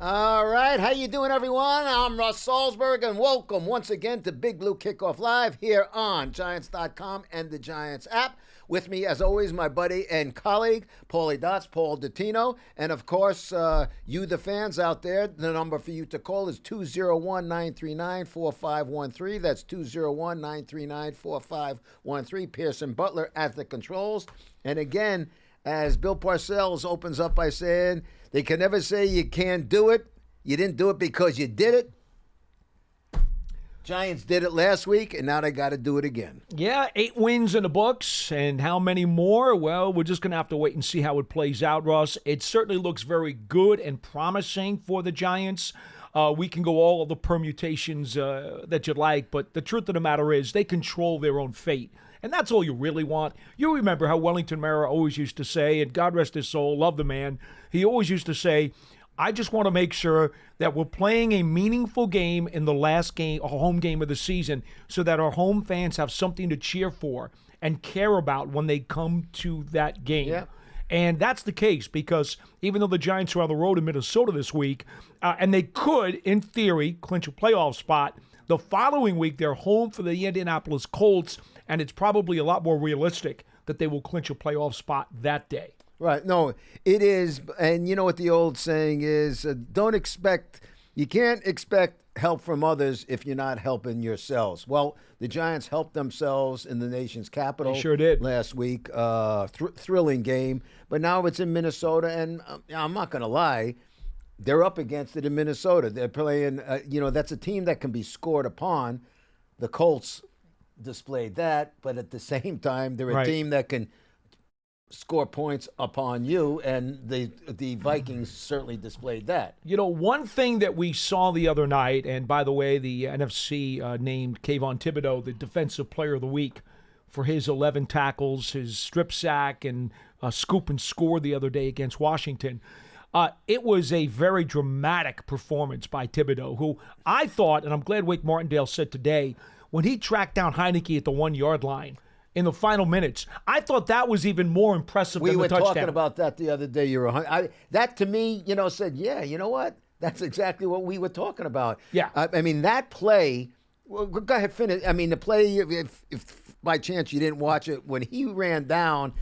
All right, how you doing, everyone? I'm Russ Salzberg, and welcome once again to Big Blue Kickoff Live here on Giants.com and the Giants app. With me, as always, my buddy and colleague, Paulie Dots, Paul Dottino. And, of course, you, the fans out there, the number for you to call is 201-939-4513. That's 201-939-4513. Pearson Butler at the controls. And, again, as Bill Parcells opens up by saying, they can never say you can't do it. You didn't do it because you did it. Giants did it last week, and now they got to do it again. Yeah, 8 wins in the books, and how many more? Well, we're just going to have to wait and see how it plays out, Russ. It certainly looks very good and promising for the Giants. We can go all of the permutations that you'd like, but the truth of the matter is they control their own fate. And that's all you really want. You remember how Wellington Mara always used to say, and God rest his soul, love the man, he always used to say, I just want to make sure that we're playing a meaningful game in the last game, a home game of the season, so that our home fans have something to cheer for and care about when they come to that game. Yeah. And that's the case because even though the Giants are on the road in Minnesota this week, and they could, in theory, clinch a playoff spot, the following week they're home for the Indianapolis Colts, and it's probably a lot more realistic that they will clinch a playoff spot that day. Right. No, it is. And you know what the old saying is, you can't expect help from others if you're not helping yourselves. Well, the Giants helped themselves in the nation's capital. They sure did. Last week. Thrilling game. But now it's in Minnesota, and I'm not going to lie, they're up against it in Minnesota. They're playing, that's a team that can be scored upon. The Colts displayed that, but at the same time, they're a team that can score points upon you, and the Vikings certainly displayed that. You know, one thing that we saw the other night, and by the way, the NFC named Kayvon Thibodeau the Defensive Player of the Week for his 11 tackles, his strip sack, and scoop and score the other day against Washington. It was a very dramatic performance by Thibodeau, who I thought, and I'm glad Wake Martindale said today, when he tracked down Heineke at the 1-yard line, in the final minutes, I thought that was even more impressive than the touchdown. We were talking about that the other day. That to me, said, yeah, you know what? That's exactly what we were talking about. Yeah. I mean, that play, well, go ahead, finish. I mean, the play, if by chance you didn't watch it, when he ran down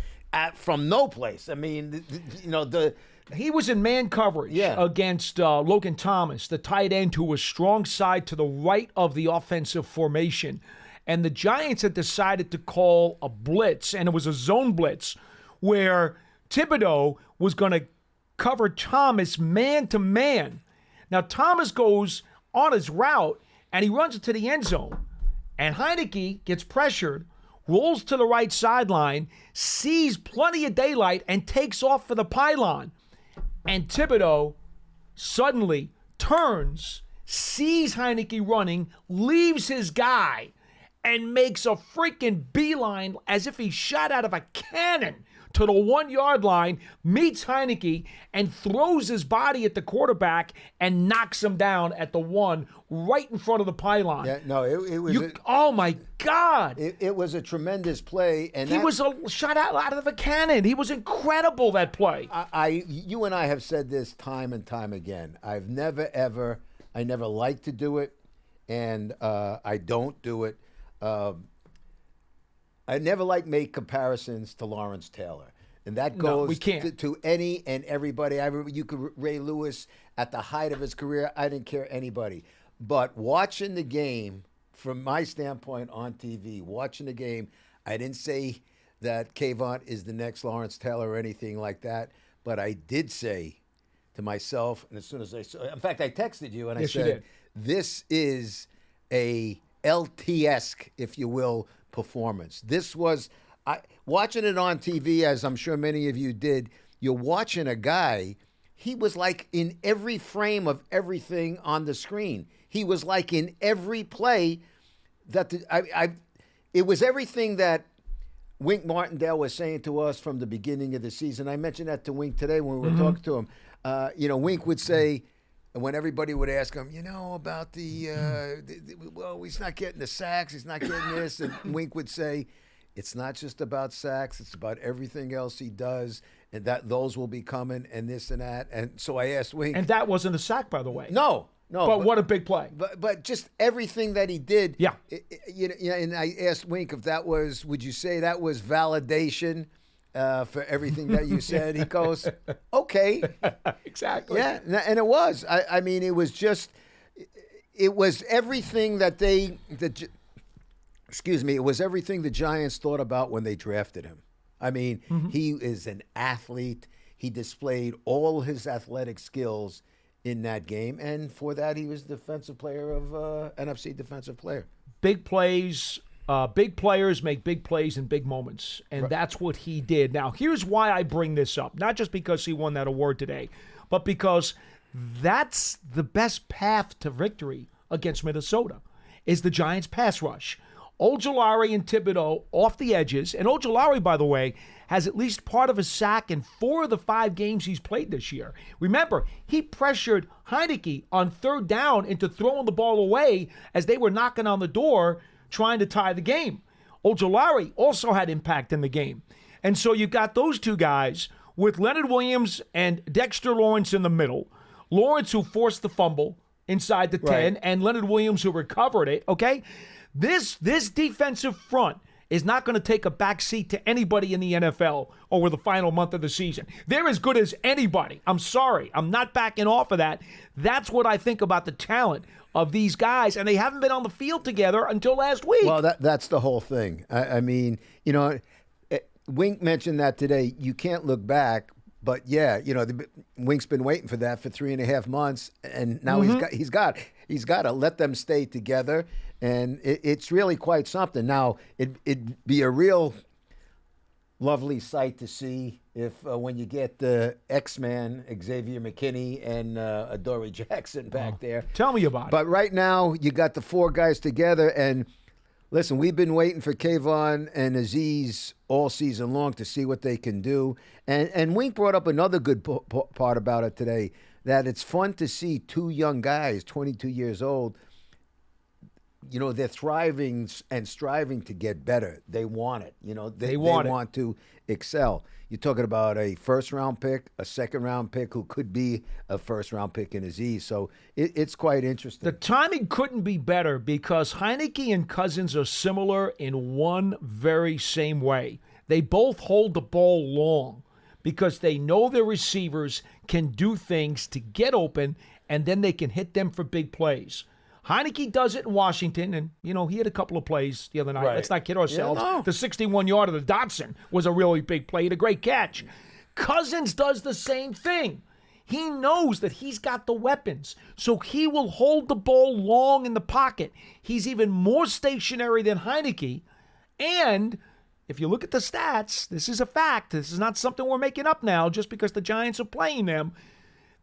from no place, I mean, he was in man coverage against Logan Thomas, the tight end, who was strong side to the right of the offensive formation. And the Giants had decided to call a blitz, and it was a zone blitz, where Thibodeau was going to cover Thomas man-to-man. Now, Thomas goes on his route, and he runs into the end zone. And Heineke gets pressured, rolls to the right sideline, sees plenty of daylight, and takes off for the pylon. And Thibodeau suddenly turns, sees Heineke running, leaves his guy, and makes a freaking beeline as if he shot out of a cannon to the 1-yard line, meets Heineke, and throws his body at the quarterback and knocks him down at the 1 right in front of the pylon. Yeah, no, it was. Oh my God! It was a tremendous play, and he was shot out of a cannon. He was incredible, that play. You and I have said this time and time again. I never like to do it, and I don't do it. I never make comparisons to Lawrence Taylor, and that goes to any and everybody. You could Ray Lewis at the height of his career. I didn't care anybody, but watching the game from my standpoint on TV, watching the game, I didn't say that Kayvon is the next Lawrence Taylor or anything like that, but I did say to myself, and as soon as I saw, in fact, I texted you and I said, "This is a LT-esque, if you will, performance." This was, watching it on TV, as I'm sure many of you did, you're watching a guy, he was like in every frame of everything on the screen. He was like in every play that it was everything that Wink Martindale was saying to us from the beginning of the season. I mentioned that to Wink today when we were talking to him. Wink would say, when everybody would ask him, about well, he's not getting the sacks, he's not getting this, and Wink would say, it's not just about sacks. It's about everything else he does, and that those will be coming, and this and that. And so I asked Wink. And that wasn't a sack, by the way. No. But what a big play. But just everything that he did. Yeah. And I asked Wink if that was, would you say that was validation for everything that you said? He goes, okay. Exactly. Yeah, and it was. I mean, it was just, it was everything that it was everything the Giants thought about when they drafted him. I mean, he is an athlete. He displayed all his athletic skills in that game, and for that, he was defensive player of NFC Defensive Player. Big plays, big players make big plays in big moments, and that's what he did. Now, here's why I bring this up. Not just because he won that award today, but because that's the best path to victory against Minnesota is the Giants' pass rush. Ojulari and Thibodeau off the edges. And Ojulari, by the way, has at least part of a sack in 4 of the 5 games he's played this year. Remember, he pressured Heineke on 3rd down into throwing the ball away as they were knocking on the door trying to tie the game. Ojulari also had impact in the game. And so you've got those two guys with Leonard Williams and Dexter Lawrence in the middle. Lawrence, who forced the fumble inside the 10, and Leonard Williams, who recovered it, okay? This defensive front is not going to take a backseat to anybody in the NFL over the final month of the season. They're as good as anybody. I'm sorry. I'm not backing off of that. That's what I think about the talent of these guys, and they haven't been on the field together until last week. Well, that's the whole thing. I mean, Wink mentioned that today. You can't look back, but yeah, Wink's been waiting for that for 3.5 months, and now he's got to let them stay together. And it's really quite something. Now, it'd be a real lovely sight to see if when you get the X-Man, Xavier McKinney, and Adoree Jackson back there. Tell me about it. But right now, you got the 4 guys together. And listen, we've been waiting for Kayvon and Azeez all season long to see what they can do. And Wink brought up another good part about it today, that it's fun to see 2 young guys, 22 years old, they're thriving and striving to get better. They want it. They want to excel. You're talking about a first-round pick, a second-round pick who could be a first-round pick in Azeez. So it's quite interesting. The timing couldn't be better because Heineke and Cousins are similar in one very same way. They both hold the ball long because they know their receivers can do things to get open, and then they can hit them for big plays. Heineke does it in Washington, and, he had a couple of plays the other night. Right. Let's not kid ourselves. Yeah, no. The 61-yarder to Dotson was a really big play. He had a great catch. Cousins does the same thing. He knows that he's got the weapons, so he will hold the ball long in the pocket. He's even more stationary than Heineke, and if you look at the stats, this is a fact. This is not something we're making up now just because the Giants are playing them.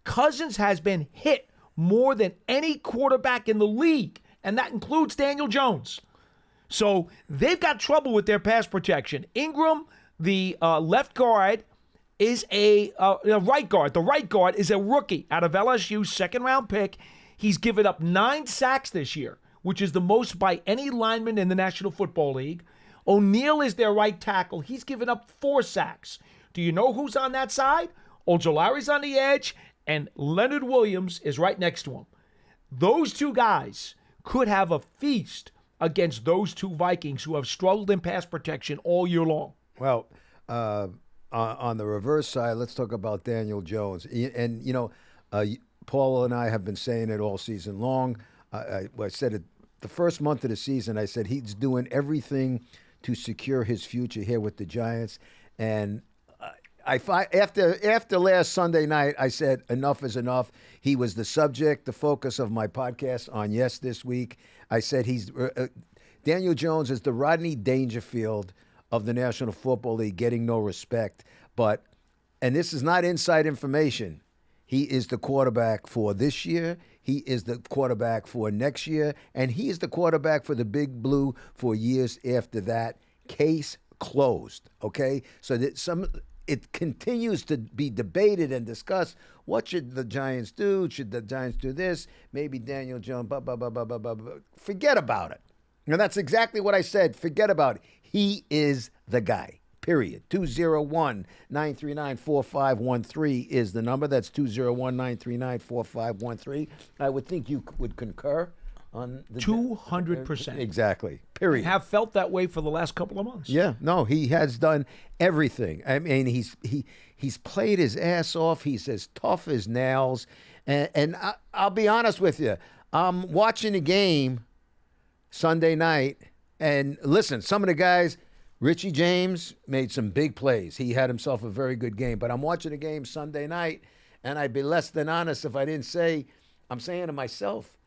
Cousins has been hit more than any quarterback in the league, and that includes Daniel Jones. So they've got trouble with their pass protection. Ingram, the left guard, is a right guard. The right guard is a rookie out of LSU, second-round pick. He's given up 9 sacks this year, which is the most by any lineman in the National Football League. O'Neal is their right tackle. He's given up 4 sacks. Do you know who's on that side? Ojulari's on the edge, and Leonard Williams is right next to him. Those 2 guys could have a feast against those 2 Vikings who have struggled in pass protection all year long. Well, on the reverse side, let's talk about Daniel Jones. And, Paul and I have been saying it all season long. I said it the first month of the season. I said he's doing everything to secure his future here with the Giants. And after last Sunday night, I said enough is enough. He was the subject, the focus of my podcast on Yes This Week. I said Daniel Jones is the Rodney Dangerfield of the National Football League, getting no respect. And this is not inside information, he is the quarterback for this year. He is the quarterback for next year. And he is the quarterback for the Big Blue for years after that. Case closed, okay? So that it continues to be debated and discussed. What should the Giants do? Should the Giants do this? Maybe Daniel Jones, blah, blah, blah, blah, blah, blah, blah. Forget about it. And that's exactly what I said. Forget about it. He is the guy. Period. 201-939-4513 is the number. That's 201-939-4513. I would think you would concur on the 200%. Exactly. Period. I have felt that way for the last couple of months. Yeah. No, he has done everything. I mean, he's played his ass off. He's as tough as nails. And I'll be honest with you. I'm watching the game Sunday night, and listen, some of the guys. Richie James made some big plays. He had himself a very good game. But I'm watching the game Sunday night, and I'd be less than honest if I didn't say, I'm saying to myself,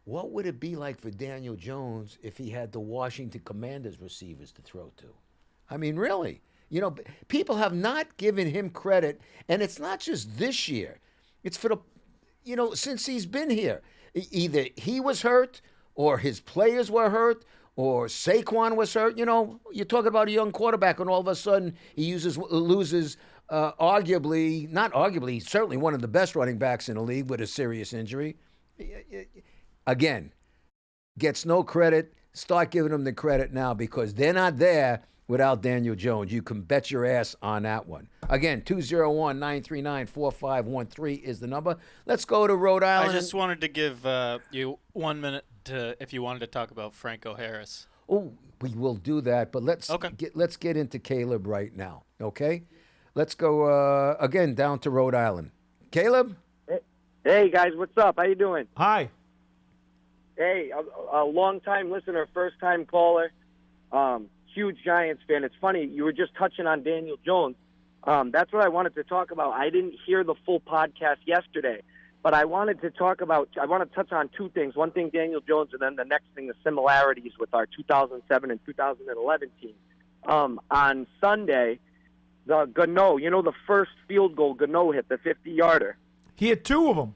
what would it be like for Daniel Jones if he had the Washington Commanders receivers to throw to? I mean, really. You know, people have not given him credit, and it's not just this year. It's for the, since he's been here. Either he was hurt or his players were hurt, or Saquon was hurt. You're talking about a young quarterback, and all of a sudden he loses he's certainly one of the best running backs in the league with a serious injury. Again, gets no credit. Start giving them the credit now because they're not there without Daniel Jones. You can bet your ass on that one. Again, 201-939-4513 is the number. Let's go to Rhode Island. I just wanted to give you 1 minute if you wanted to talk about Franco Harris. Oh, we will do that, but let's get into Caleb right now, okay? Let's go, again, down to Rhode Island. Caleb? Hey, guys, what's up? How you doing? Hi. Hey, a long-time listener, first-time caller, huge Giants fan. It's funny, you were just touching on Daniel Jones. That's what I wanted to talk about. I didn't hear the full podcast yesterday, but I want to touch on two things. One thing, Daniel Jones, and then the next thing, the similarities with our 2007 and 2011 team. On Sunday, the Gano, the first field goal Gano hit, the 50-yarder. He had two of them.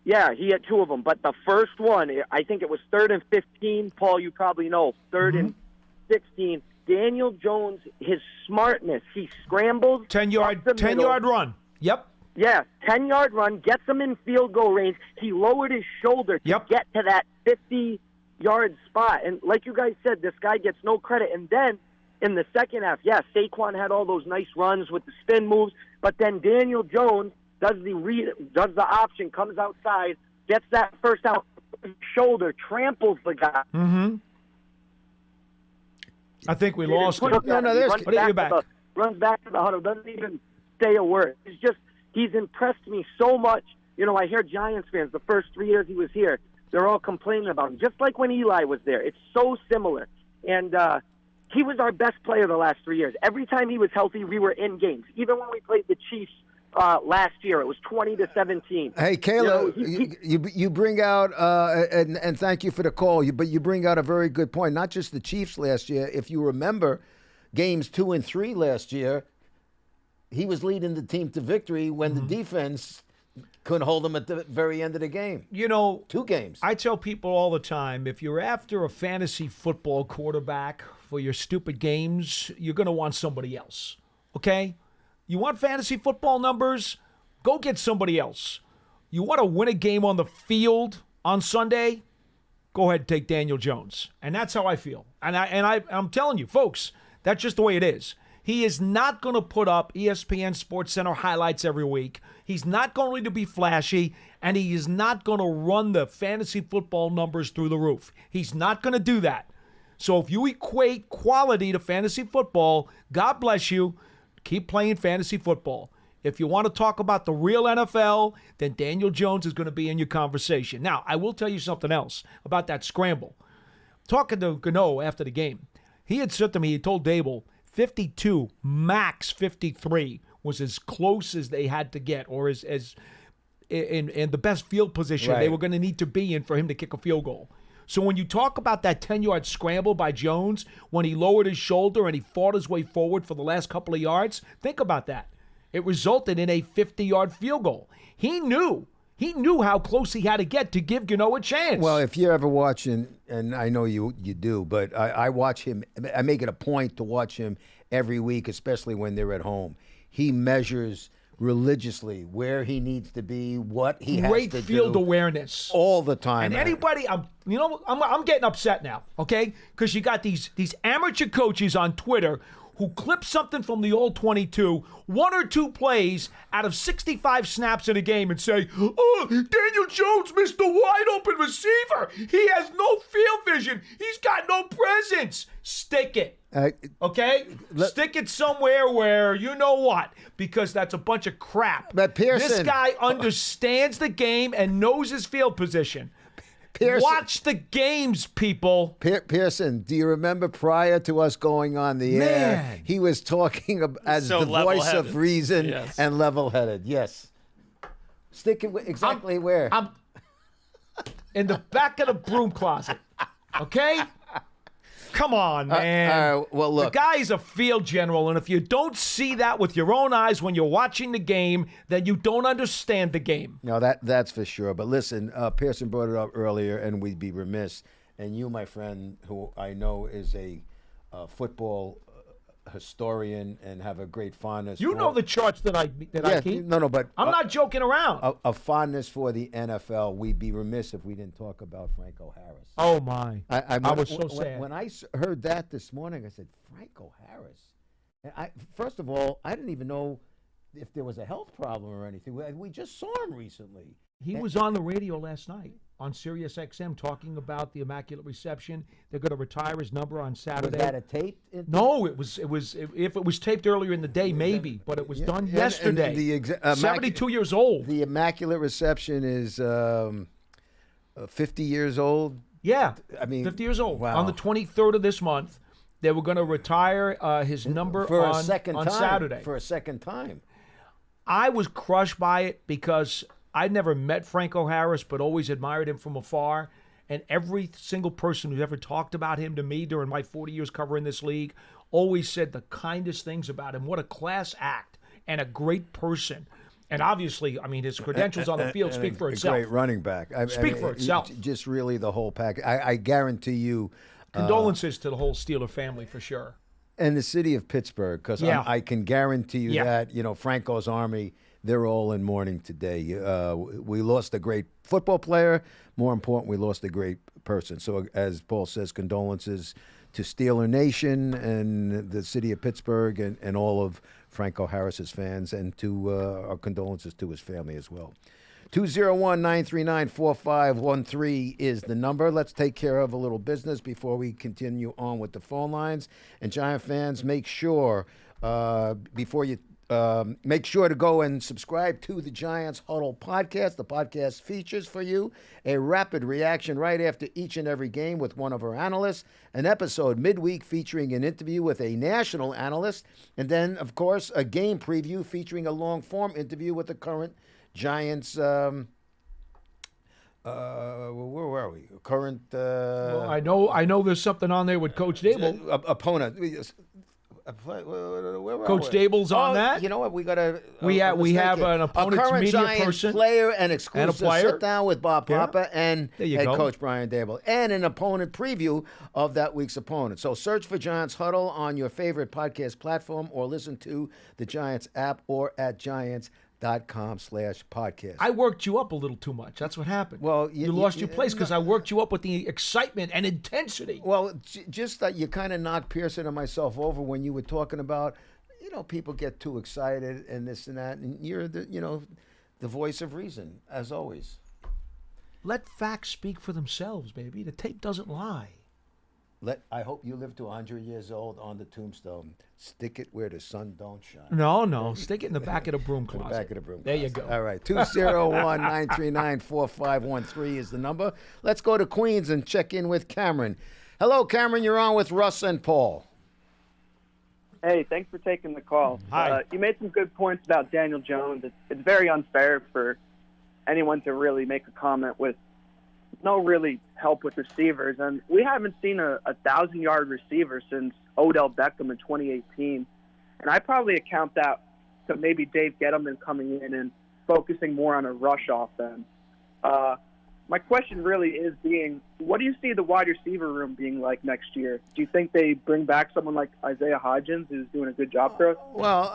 Yeah, he had two of them. But the first one, I think it was 3rd and 15. Paul, you probably know, 3rd and 16. Daniel Jones, his smartness, he scrambles. 10-yard run. Yep. Yeah, 10-yard run, gets him in field goal range. He lowered his shoulder to get to that 50-yard spot. And like you guys said, this guy gets no credit. And then in the second half, Saquon had all those nice runs with the spin moves. But then Daniel Jones does the option, comes outside, gets that first out shoulder, tramples the guy. Mm-hmm. I think we lost him. Runs back to the huddle, doesn't even say a word. He's impressed me so much. I hear Giants fans, the first 3 years he was here, they're all complaining about him, just like when Eli was there. It's so similar. And he was our best player the last 3 years. Every time he was healthy, we were in games. Even when we played the Chiefs last year, it was 20-17. Hey, Caleb, you bring out, and thank you for the call, but you bring out a very good point. Not just the Chiefs last year. If you remember, games 2 and 3 last year, he was leading the team to victory when the defense couldn't hold him at the very end of the game. 2 games. I tell people all the time, if you're after a fantasy football quarterback for your stupid games, you're going to want somebody else, okay? You want fantasy football numbers? Go get somebody else. You want to win a game on the field on Sunday? Go ahead and take Daniel Jones. And that's how I feel. And I'm telling you, folks, that's just the way it is. He is not going to put up ESPN SportsCenter highlights every week. He's not going to be flashy, and he is not going to run the fantasy football numbers through the roof. He's not going to do that. So if you equate quality to fantasy football, God bless you. Keep playing fantasy football. If you want to talk about the real NFL, then Daniel Jones is going to be in your conversation. Now, I will tell you something else about that scramble. Talking to Gano after the game, he had said to me, he told Dable, 52, max 53 was as close as they had to get, or as in the best field position they were going to need to be in for him to kick a field goal. So when you talk about that 10-yard scramble by Jones, when he lowered his shoulder and he fought his way forward for the last couple of yards, think about that. It resulted in a 50-yard field goal. He knew how close he had to get to give Gano a chance. Well, if you're ever watching, and I know you do, but I watch him. I make it a point to watch him every week, especially when they're at home. He measures religiously where he needs to be, what he has to do. Great field awareness all the time. And anybody, I'm getting upset now, okay? Because you got these amateur coaches on Twitter who clip something from the old 22, 1 or 2 plays out of 65 snaps in a game and say, oh, Daniel Jones missed the wide open receiver. He has no field vision. He's got no presence. Stick it. Okay? Stick it somewhere where you know what, because that's a bunch of crap. But Pearson, this guy understands the game and knows his field position. Watch the games, people. Pearson, do you remember prior to us going on the air, he was talking as the voice of reason and level-headed. Yes. Stick it exactly where? I'm in the back of the broom closet. Okay? Come on, man. Well, look. The guy's a field general, and if you don't see that with your own eyes when you're watching the game, then you don't understand the game. No, that's for sure. But listen, Pearson brought it up earlier, and we'd be remiss. And you, my friend, who I know is a football historian and have a great fondness. You know the charts that I keep. No, but I'm not joking around. A fondness for the NFL. We'd be remiss if we didn't talk about Franco Harris. Oh my! I was so sad when I heard that this morning. I said, Franco Harris. And first of all, I didn't even know if there was a health problem or anything. We just saw him recently. He was on the radio last night on Sirius XM talking about the Immaculate Reception. They're going to retire his number on Saturday. Was that a tape? No, it was. If it was taped earlier in the day, maybe, but it was done yesterday. 72 years old. The Immaculate Reception is 50 years old. Yeah, I mean, 50 years old. Wow. On the 23rd of this month, they were going to retire his number on Saturday. For a second time. I was crushed by it because I'd never met Franco Harris, but always admired him from afar. And every single person who's ever talked about him to me during my 40 years covering this league always said the kindest things about him. What a class act and a great person. And obviously, I mean, his credentials on the field speak for itself. A great running back. Speak for itself. Just really the whole package. I guarantee you. Condolences to the whole Steeler family for sure. And the city of Pittsburgh, because I can guarantee you that, Franco's Army, they're all in mourning today. We lost a great football player. More important, we lost a great person. So as Paul says, condolences to Steeler Nation and the city of Pittsburgh and all of Franco Harris's fans, and to our condolences to his family as well. 201-939-4513 is the number. Let's take care of a little business before we continue on with the phone lines. And Giant fans, make sure make sure to go and subscribe to the Giants Huddle podcast. The podcast features for you a rapid reaction right after each and every game with one of our analysts, an episode midweek featuring an interview with a national analyst, and then, of course, a game preview featuring a long-form interview with the current Giants. Where were we? Current. Well, I know. There's something on there with Coach Dable. Opponent. Coach Dable's on that. You know what? We got to. We have an opponent's media Giants person, player, and exclusive sit down with Bob Papa and head go. coach Brian Dable, and an opponent preview of that week's opponent. So search for Giants Huddle on your favorite podcast platform, or listen to the Giants app, or at Giants.com/podcast. I worked you up a little too much. That's what happened. Well, you lost your place because I worked you up with the excitement and intensity. Well, just that you kind of knocked Pearson and myself over when you were talking about, people get too excited and this and that, and you're the voice of reason, as always. Let facts speak for themselves, baby. The tape doesn't lie. I hope you live to 100 years old on the tombstone. Stick it where the sun don't shine. No. Stick it in the back of the broom closet. The back of the broom closet. There you go. All right. 201-939-4513 is the number. Let's go to Queens and check in with Cameron. Hello, Cameron. You're on with Russ and Paul. Hey, thanks for taking the call. Hi. You made some good points about Daniel Jones. It's very unfair for anyone to really make a comment with no really help with receivers. And we haven't seen a 1,000-yard receiver since Odell Beckham in 2018. And I probably account that to maybe Dave Gettleman coming in and focusing more on a rush offense. My question really is what do you see the wide receiver room being like next year? Do you think they bring back someone like Isaiah Hodgins, who's doing a good job for us? Well,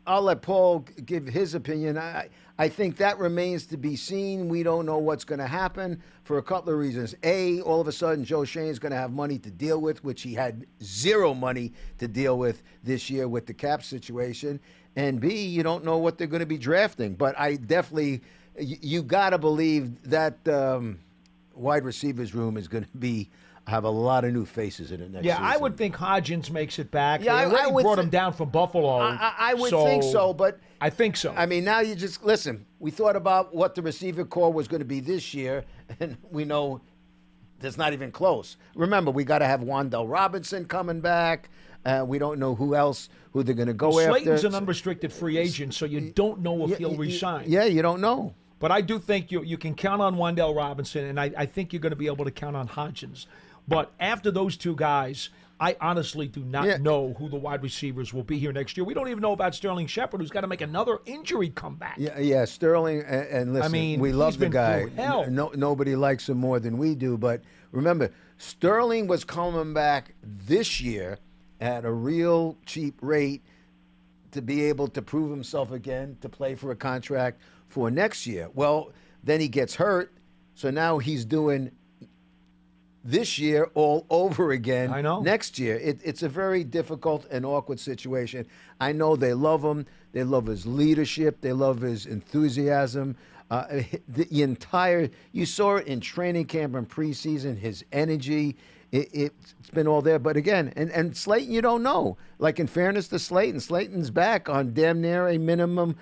I'll let Paul give his opinion. I think that remains to be seen. We don't know what's going to happen for a couple of reasons. A, all of a sudden, Joe Shane's going to have money to deal with, which he had zero money to deal with this year with the cap situation. And B, you don't know what they're going to be drafting. But I definitely, you got to believe that wide receivers room is going to have a lot of new faces in it next season. Yeah, I would think Hodgins makes it back. Yeah, I brought him down from Buffalo. I would think so, but I think so. I mean, now you just listen. We thought about what the receiver core was going to be this year, and we know that's not even close. Remember, we got to have Wan'Dale Robinson coming back. We don't know who they're going to go after. Slayton's an unrestricted free agent, so you don't know if he'll resign. Yeah, you don't know. But I do think you can count on Wan'Dale Robinson, and I think you're going to be able to count on Hodgins. But after those two guys, I honestly do not know who the wide receivers will be here next year. We don't even know about Sterling Shepard, who's got to make another injury comeback. Yeah, Sterling, and listen, I mean, we love the guy. Nobody likes him more than we do. But remember, Sterling was coming back this year at a real cheap rate to be able to prove himself again, to play for a contract for next year. Well, then he gets hurt, so now he's doing this year all over again. I know. Next year. It's a very difficult and awkward situation. I know they love him. They love his leadership. They love his enthusiasm. You saw it in training camp and preseason, his energy. It's been all there. But again, and Slayton, you don't know. Like, in fairness to Slayton's back on damn near a minimum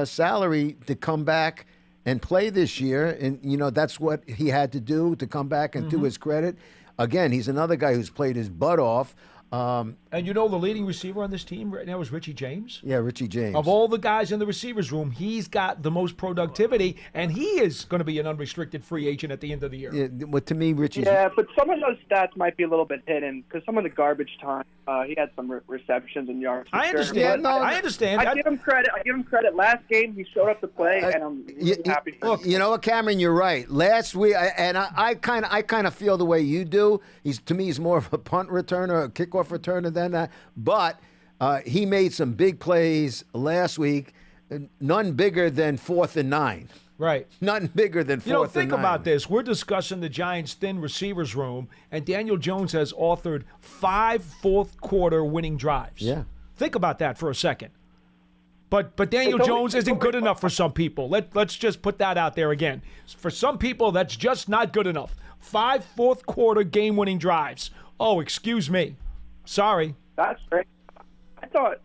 salary to come back and play this year, and that's what he had to do to come back. And to his credit, again, he's another guy who's played his butt off. And the leading receiver on this team right now is Richie James. Yeah, Richie James. Of all the guys in the receivers room, he's got the most productivity, and he is going to be an unrestricted free agent at the end of the year. Yeah, but to me, Richie. Yeah, but some of those stats might be a little bit hidden because some of the garbage time, he had some receptions and yards. I understand. I understand. I give him credit. Last game, he showed up to play, and I'm really happy for him. You know what, Cameron? You're right. Last week, I kind of feel the way you do. To me, he's more of a punt returner, a kickoff returner than that. But he made some big plays last week, none bigger than 4th and 9. Right. Nothing bigger than 4th and 9. Think about this. We're discussing the Giants' thin receivers room, and Daniel Jones has authored 5 fourth-quarter winning drives. Yeah. Think about that for a second. But Daniel Jones isn't good enough for some people. Let's just put that out there again. For some people, that's just not good enough. 5 fourth-quarter game-winning drives. Oh, excuse me. Sorry. That's great. I thought.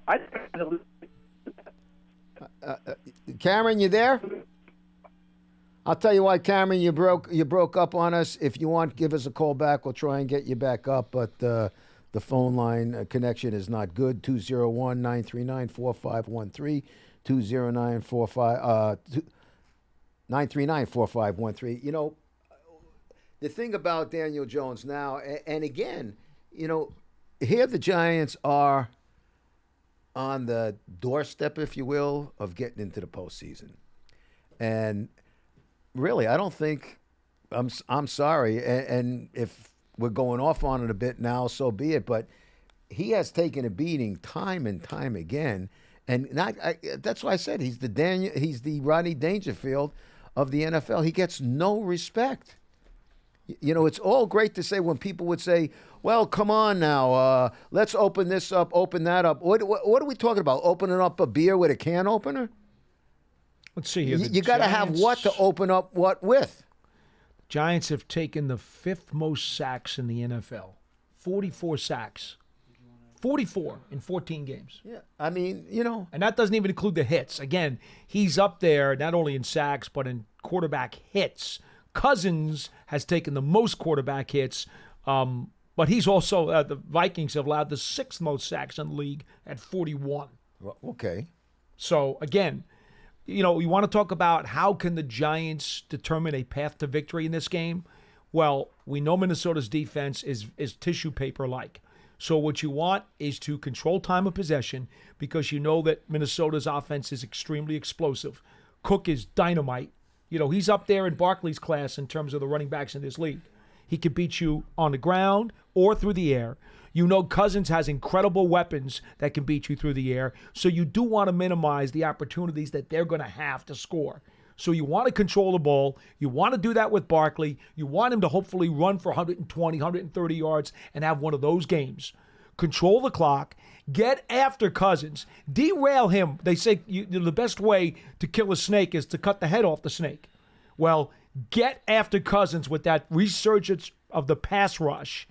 Cameron, you there? I'll tell you what, Cameron, you broke up on us. If you want, give us a call back. We'll try and get you back up, but the phone line connection is not good. 201-939-4513, 939-4513. The thing about Daniel Jones now, and again, here the Giants are on the doorstep, if you will, of getting into the postseason. And really, I don't think I'm sorry, and if we're going off on it a bit now, so be it. But he has taken a beating time and time again, and that's why I said he's the Rodney Dangerfield of the NFL. He gets no respect. It's all great to say when people would say, "Well, come on now, let's open this up, open that up." What are we talking about? Opening up a beer with a can opener? Let's see here. You got to have what to open up what with? Giants have taken the 5th most sacks in the NFL. 44 sacks. 44 in 14 games. Yeah, I mean, And that doesn't even include the hits. Again, he's up there not only in sacks, but in quarterback hits. Cousins has taken the most quarterback hits, but he's also, the Vikings have allowed the 6th most sacks in the league at 41. Well, okay. So, again, you want to talk about how can the Giants determine a path to victory in this game? Well, we know Minnesota's defense is tissue paper-like. So what you want is to control time of possession because you know that Minnesota's offense is extremely explosive. Cook is dynamite. He's up there in Barkley's class in terms of the running backs in this league. He can beat you on the ground or through the air. You know Cousins has incredible weapons that can beat you through the air, so you do want to minimize the opportunities that they're going to have to score. So you want to control the ball. You want to do that with Barkley. You want him to hopefully run for 120, 130 yards and have one of those games. Control the clock. Get after Cousins. Derail him. They say the best way to kill a snake is to cut the head off the snake. Well, get after Cousins with that resurgence of the pass rush.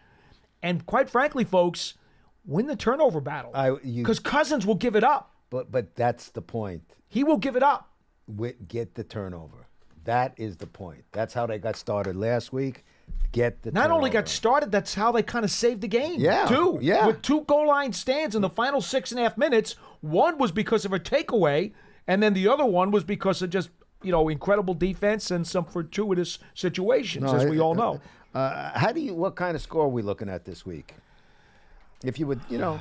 And quite frankly, folks, win the turnover battle. Because Cousins will give it up. But that's the point. He will give it up. Get the turnover. That is the point. That's how they got started last week. Get the Not turnover. only got started, that's how they kind of saved the game. Yeah. Too. Yeah. With 2 goal line stands in the final 6.5 minutes. One was because of a takeaway, and then the other one was because of just, incredible defense and some fortuitous situations, as we all know. What kind of score are we looking at this week? If you would, You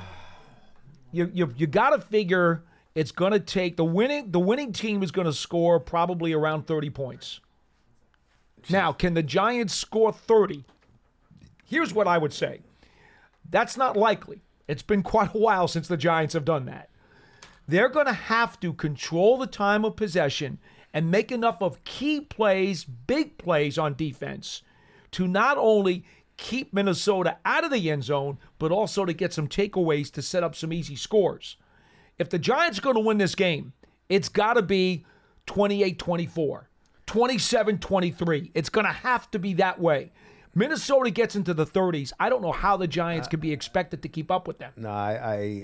got to figure it's going to take the winning team is going to score probably around 30 points. Now, can the Giants score 30? Here's what I would say. That's not likely. It's been quite a while since the Giants have done that. They're going to have to control the time of possession and make enough of key plays, big plays on defense to not only keep Minnesota out of the end zone, but also to get some takeaways to set up some easy scores. If the Giants are going to win this game, it's got to be 28-24, 27-23. It's going to have to be that way. Minnesota gets into the 30s. I don't know how the Giants can be expected to keep up with them. No,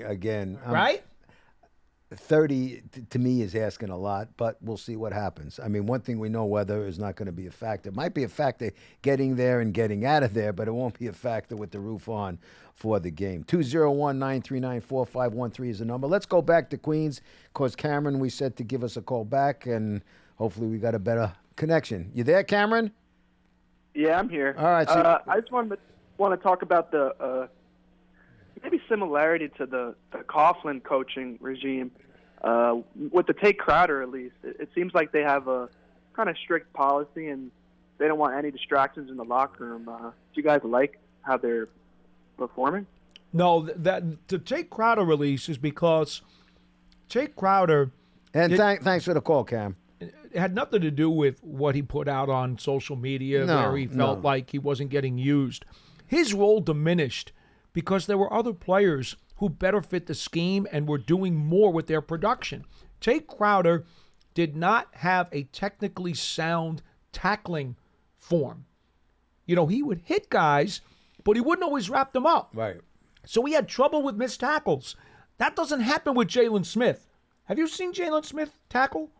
again, right? 30 to me is asking a lot, but we'll see what happens. I mean, one thing we know, weather is not going to be a factor. It might be a factor getting there and getting out of there, but it won't be a factor with the roof on for the game. 201-939-4513 is the number. Let's go back to Queens because Cameron, we said to give us a call back, and hopefully we got a better connection. You there, Cameron? Yeah, I'm here. All right. So I just want to talk about the maybe similarity to the Coughlin coaching regime. With the Tate Crowder, at least, it seems like they have a kind of strict policy and they don't want any distractions in the locker room. Do you guys like how they're performing? No, the Tate Crowder release is because Tate Crowder. And thanks for the call, Cam. It had nothing to do with what he put out on social media where he felt like he wasn't getting used. His role diminished because there were other players who better fit the scheme and were doing more with their production. Tate Crowder did not have a technically sound tackling form. He would hit guys, but he wouldn't always wrap them up. Right. So he had trouble with missed tackles. That doesn't happen with Jalen Smith. Have you seen Jalen Smith tackle?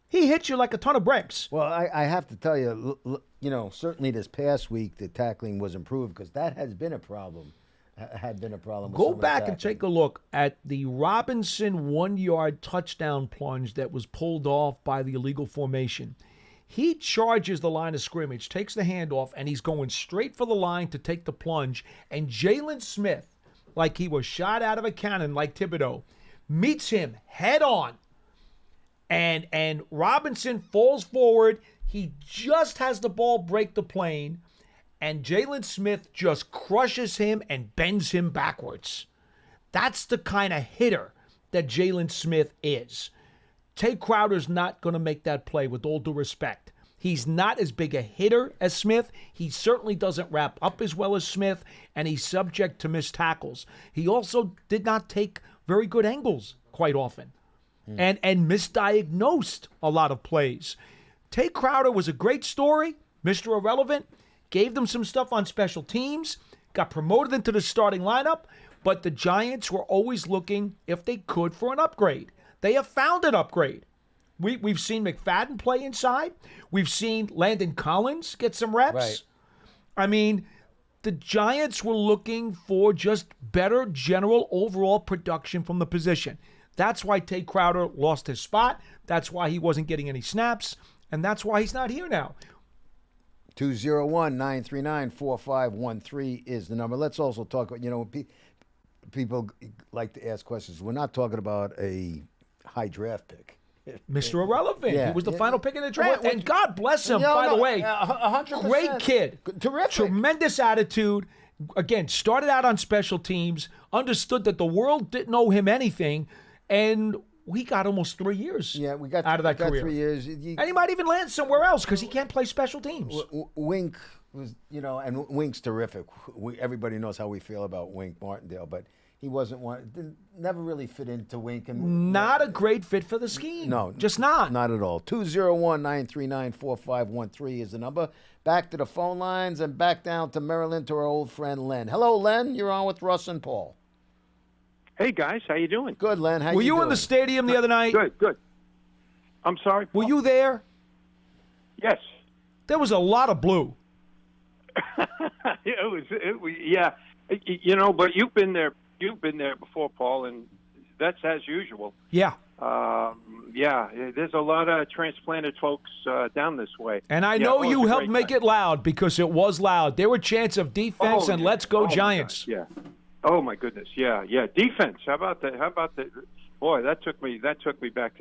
He hits you like a ton of bricks. Well, I have to tell you, certainly this past week the tackling was improved because that has been a problem. Had been a problem. Go back and take a look at the Robinson 1-yard touchdown plunge that was pulled off by the illegal formation. He charges the line of scrimmage, takes the handoff, and he's going straight for the line to take the plunge. And Jalen Smith, like he was shot out of a cannon like Thibodeau, meets him head on. And Robinson falls forward. He just has the ball break the plane. And Jalen Smith just crushes him and bends him backwards. That's the kind of hitter that Jalen Smith is. Tate Crowder's not going to make that play, with all due respect. He's not as big a hitter as Smith. He certainly doesn't wrap up as well as Smith, and he's subject to missed tackles. He also did not take very good angles quite often and misdiagnosed a lot of plays. Tate Crowder was a great story, Mr. Irrelevant. Gave them some stuff on special teams, got promoted into the starting lineup, but the Giants were always looking, if they could, for an upgrade. They have found an upgrade. We've seen McFadden play inside. We've seen Landon Collins get some reps. Right. I mean, the Giants were looking for just better general overall production from the position. That's why Tate Crowder lost his spot. That's why he wasn't getting any snaps. And that's why he's not here now. 201-939-4513 is the number. Let's also talk about, people like to ask questions. We're not talking about a high draft pick. Mr. Irrelevant. Yeah. He was the final pick in the draft. And God bless him, by the way. 100%. Great kid. Terrific. Tremendous attitude. again, started out on special teams, understood that the world didn't owe him anything, and we got almost 3 years we got out of that career. 3 years. And he might even land somewhere else because he can't play special teams. Wink was, and Wink's terrific. Everybody knows how we feel about Wink Martindale, but he wasn't one. Never really fit into Wink. And not a great fit for the scheme. No. Just not. Not at all. 201-939-4513 is the number. Back to the phone lines and back down to Maryland to our old friend Len. Hello, Len. You're on with Russ and Paul. Hey, guys. How you doing? Good, Len. How Were you doing? in the stadium the other night? Good. I'm sorry? Were you there? Yes. There was a lot of blue. It was, yeah. But you've been there before, Paul, and that's as usual. Yeah. There's a lot of transplanted folks down this way. And I know you helped make it loud because it was loud. There were chants of defense and let's go Giants. Yeah. Oh my goodness. Yeah. Defense. How about that? Boy, that took me back to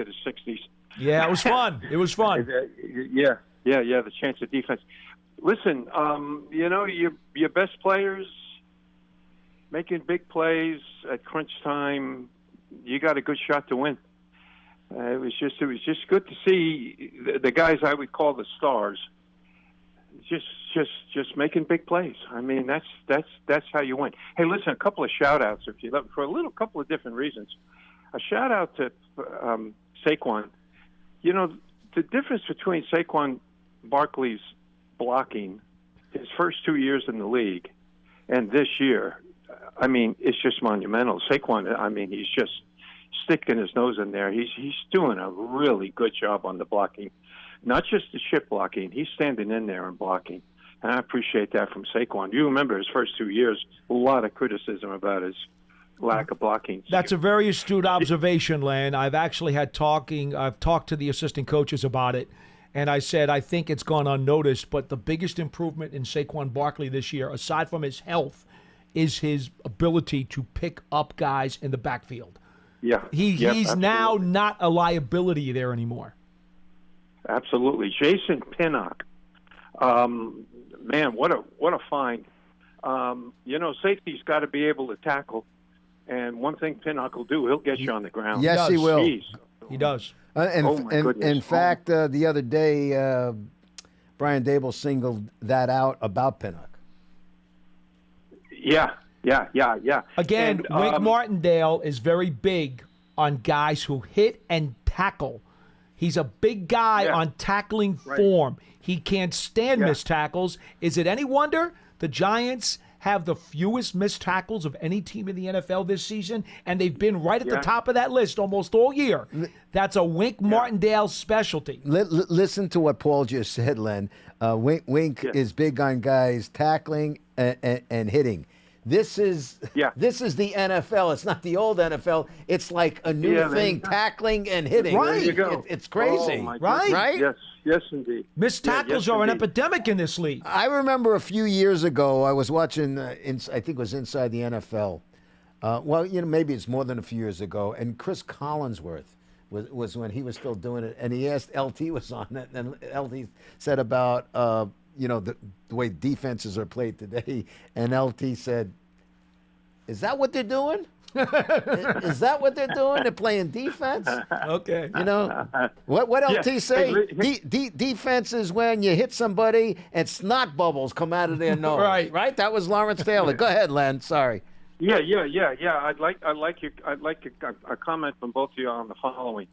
the 60s. Yeah, it was fun. It was fun. Yeah. The chance of defense. Listen, your best players making big plays at crunch time. You got a good shot to win. It was just good to see the guys I would call the stars. Just making big plays. I mean, that's how you win. Hey, listen, a couple of shout outs if you love, for a couple of different reasons. A shout out to Saquon. The difference between Saquon Barkley's blocking his first 2 years in the league and this year, I mean, it's just monumental. Saquon, I mean, he's just sticking his nose in there. He's doing a really good job on the blocking. Not just the chip blocking. He's standing in there and blocking. And I appreciate that from Saquon. You remember his first 2 years, a lot of criticism about his lack of blocking. That's a very astute observation, Len. I've talked to the assistant coaches about it, and I said I think it's gone unnoticed, but the biggest improvement in Saquon Barkley this year, aside from his health, is his ability to pick up guys in the backfield. Yeah. He's now not a liability there anymore. Absolutely. Jason Pinnock. Man, what a find. Safety's got to be able to tackle. And one thing Pinnock will do, he'll get you on the ground. Yes, he will. Jeez. He does. In fact, the other day, Brian Dable singled that out about Pinnock. Yeah. Again, Wink Martindale is very big on guys who hit and tackle. He's a big guy on tackling form. He can't stand missed tackles. Is it any wonder the Giants have the fewest missed tackles of any team in the NFL this season, and they've been right at the top of that list almost all year? That's a Wink Martindale specialty. Listen to what Paul just said, Len. Wink is big on guys tackling and hitting. This is the NFL. It's not the old NFL. It's like a new thing, tackling and hitting. Right. There you go. It's crazy. Right? Yes, indeed. Missed tackles are an epidemic in this league. I remember a few years ago, I was watching, I think it was Inside the NFL. Maybe it's more than a few years ago. And Chris Collinsworth was when he was still doing it. And he asked, LT was on it. And LT said about, the way defenses are played today. And LT said, is that what they're doing? Is that what they're doing? They're playing defense? Okay. What LT say? Defense is when you hit somebody and snot bubbles come out of their nose. Right? That was Lawrence Taylor. Go ahead, Len. Sorry. Yeah. I'd like a comment from both of you on the following.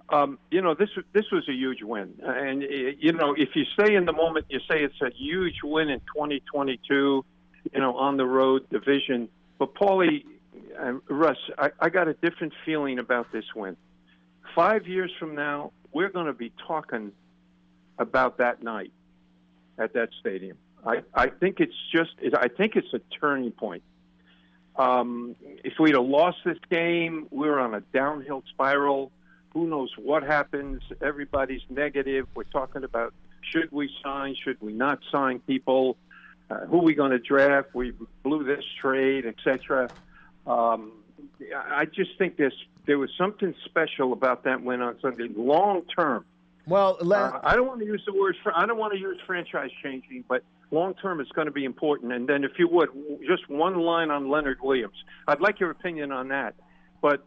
This was a huge win, and if you stay in the moment, you say it's a huge win in 2022. On the road division. But Paulie and Russ, I got a different feeling about this win. 5 years from now, we're going to be talking about that night at that stadium. I think it's a turning point. If we'd have lost this game, we're on a downhill spiral. Who knows what happens? Everybody's negative. We're talking about should we sign, should we not sign people, who are we going to draft? We blew this trade, etc. I just think there was something special about that win on Sunday. Long term, Well, I don't want to use the word. I don't want to use franchise changing, but long term it's going to be important. And then, if you would, just one line on Leonard Williams. I'd like your opinion on that. But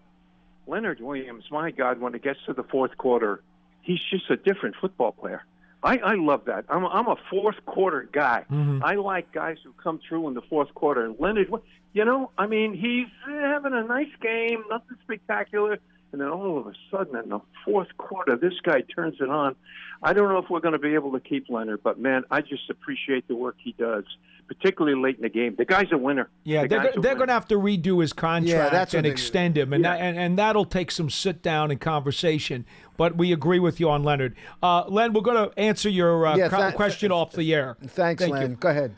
Leonard Williams, my God, when it gets to the fourth quarter, he's just a different football player. I love that. I'm a fourth quarter guy. Mm-hmm. I like guys who come through in the fourth quarter. And Leonard, he's having a nice game, nothing spectacular. And then all of a sudden, in the fourth quarter, this guy turns it on. I don't know if we're going to be able to keep Leonard, but, man, I just appreciate the work he does, particularly late in the game. The guy's a winner. Yeah, they're going to have to redo his contract and extend him, and that'll take some sit-down and conversation. But we agree with you on Leonard. Len, we're going to answer your question off the air. Thanks, Len. Go ahead.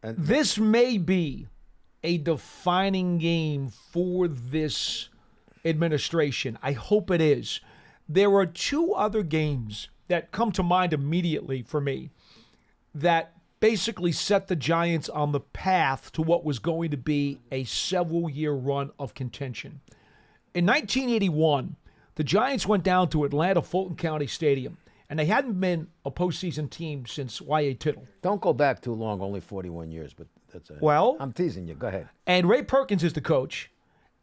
This may be a defining game for this administration. I hope it is. There are two other games that come to mind immediately for me that basically set the Giants on the path to what was going to be a several-year run of contention. In 1981, the Giants went down to Atlanta Fulton County Stadium, and they hadn't been a postseason team since Y.A. Tittle. Don't go back too long, only 41 years, but that's well, I'm teasing you. Go ahead. And Ray Perkins is the coach,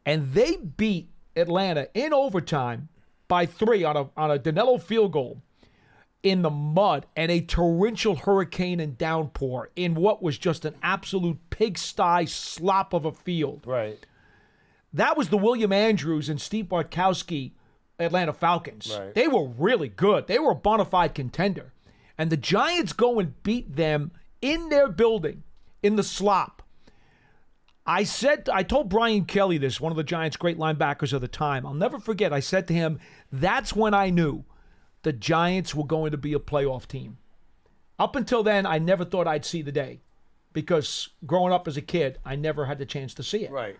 and they beat Atlanta in overtime by 3 on a Danilo field goal in the mud and a torrential hurricane and downpour in what was just an absolute pigsty slop of a field. Right. That was the William Andrews and Steve Bartkowski Atlanta Falcons. Right. They were really good. They were a bona fide contender. And the Giants go and beat them in their building in the slop. I told Brian Kelly this, one of the Giants' great linebackers of the time. I'll never forget. I said to him, that's when I knew the Giants were going to be a playoff team. Up until then, I never thought I'd see the day because growing up as a kid, I never had the chance to see it. Right.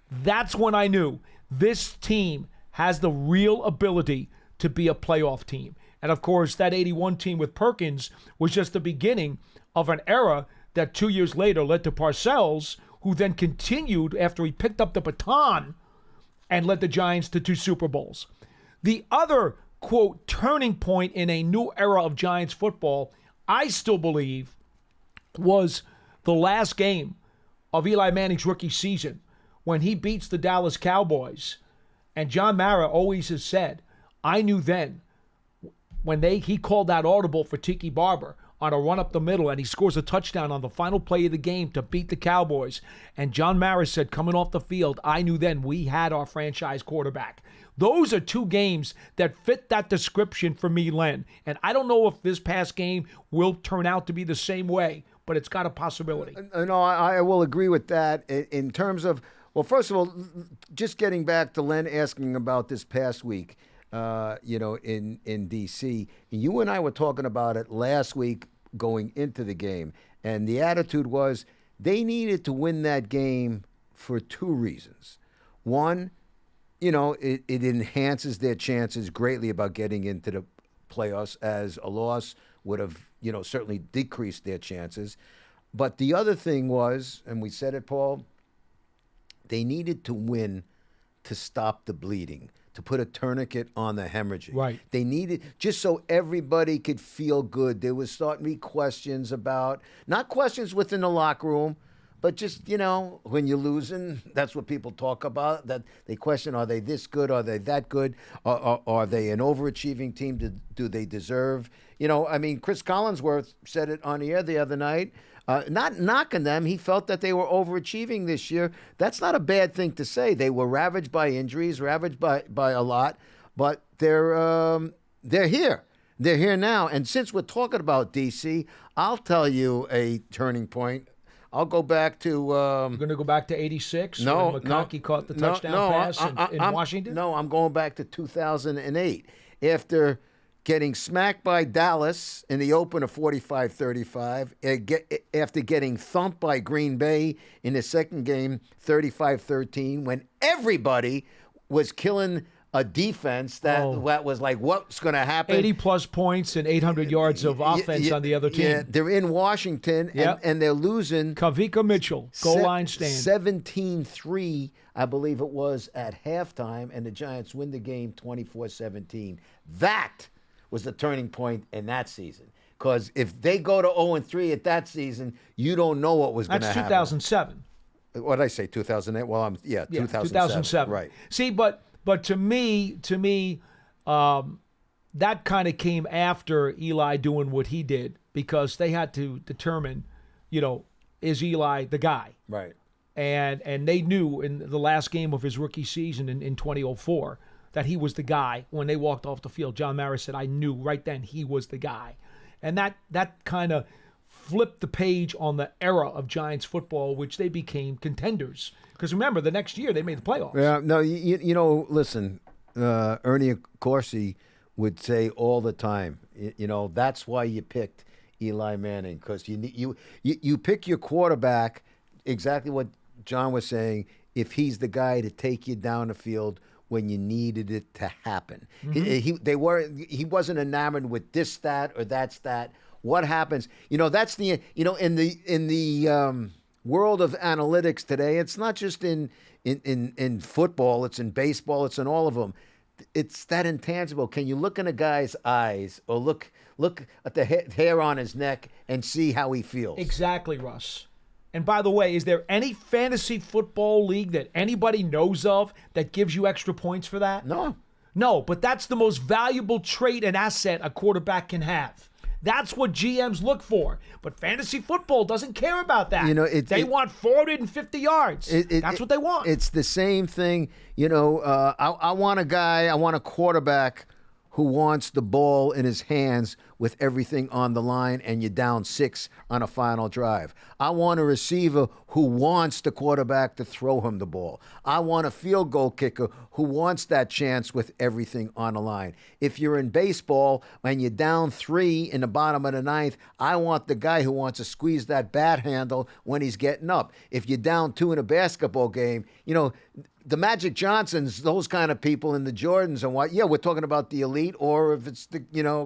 That's when I knew this team has the real ability to be a playoff team. And, of course, that 81 team with Perkins was just the beginning of an era that 2 years later led to Parcells, who then continued after he picked up the baton and led the Giants to 2 Super Bowls. The other, quote, turning point in a new era of Giants football, I still believe, was the last game of Eli Manning's rookie season when he beats the Dallas Cowboys. And John Mara always has said, I knew then when he called that audible for Tiki Barber on a run up the middle, and he scores a touchdown on the final play of the game to beat the Cowboys. And John Mara said, coming off the field, I knew then we had our franchise quarterback. Those are 2 games that fit that description for me, Len. And I don't know if this past game will turn out to be the same way, but it's got a possibility. No, I will agree with that in terms of, well, first of all, just getting back to Len asking about this past week. In D.C. You and I were talking about it last week going into the game, and the attitude was they needed to win that game for 2 reasons. One, it enhances their chances greatly about getting into the playoffs, as a loss would have, certainly decreased their chances. But the other thing was, and we said it, Paul, they needed to win to stop the bleeding, to put a tourniquet on the hemorrhaging. Right. They needed, just so everybody could feel good. There was starting to be questions about, not questions within the locker room, but just, when you're losing, that's what people talk about. That they question, are they this good? Are they that good? Are they an overachieving team? Do they deserve? Chris Collinsworth said it on the air the other night. Not knocking them. He felt that they were overachieving this year. That's not a bad thing to say. They were ravaged by injuries, ravaged by a lot, but they're here. They're here now. And since we're talking about D.C., I'll tell you a turning point. I'll go back to... You're going to go back to 86 when McConkey caught the touchdown pass in Washington? No, I'm going back to 2008. After getting smacked by Dallas in the opener 45-35, after getting thumped by Green Bay in the second game 35-13, when everybody was killing a defense that was like, what's going to happen? 80-plus points and 800 yards of offense on the other team. Yeah, they're in Washington, and they're losing. Kavika Mitchell, goal line stand. 17-3, I believe it was, at halftime, and the Giants win the game 24-17. That was the turning point in that season. Because if they go to 0-3 at that season, you don't know what was going to happen. That's 2007. What did I say? 2008. Well, 2007. Right. See, but to me, that kind of came after Eli doing what he did, because they had to determine, is Eli the guy? Right. And they knew in the last game of his rookie season in 2004 that he was the guy. When they walked off the field, John Mara said, I knew right then he was the guy. And that kind of flipped the page on the era of Giants football, which they became contenders. Because remember, the next year they made the playoffs. Yeah, no, listen, Ernie Accorsi would say all the time, that's why you picked Eli Manning, because you pick your quarterback, exactly what John was saying, if he's the guy to take you down the field when you needed it to happen. Mm-hmm. He wasn't enamored with this stat or that stat. What happens? That's the in the world of analytics today. It's not just in football. It's in baseball. It's in all of them. It's that intangible. Can you look in a guy's eyes or look at the hair on his neck and see how he feels? Exactly, Russ. And by the way, is there any fantasy football league that anybody knows of that gives you extra points for that? No, but that's the most valuable trait and asset a quarterback can have. That's what GMs look for. But fantasy football doesn't care about that. They want 450 yards. That's what they want. It's the same thing. I want a quarterback who wants the ball in his hands with everything on the line and you're down 6 on a final drive. I want a receiver who wants the quarterback to throw him the ball. I want a field goal kicker who wants that chance with everything on the line. If you're in baseball and you're down 3 in the bottom of the 9th, I want the guy who wants to squeeze that bat handle when he's getting up. If you're down 2 in a basketball game, the Magic Johnsons, those kind of people, and the Jordans and what, we're talking about the elite, or if it's the,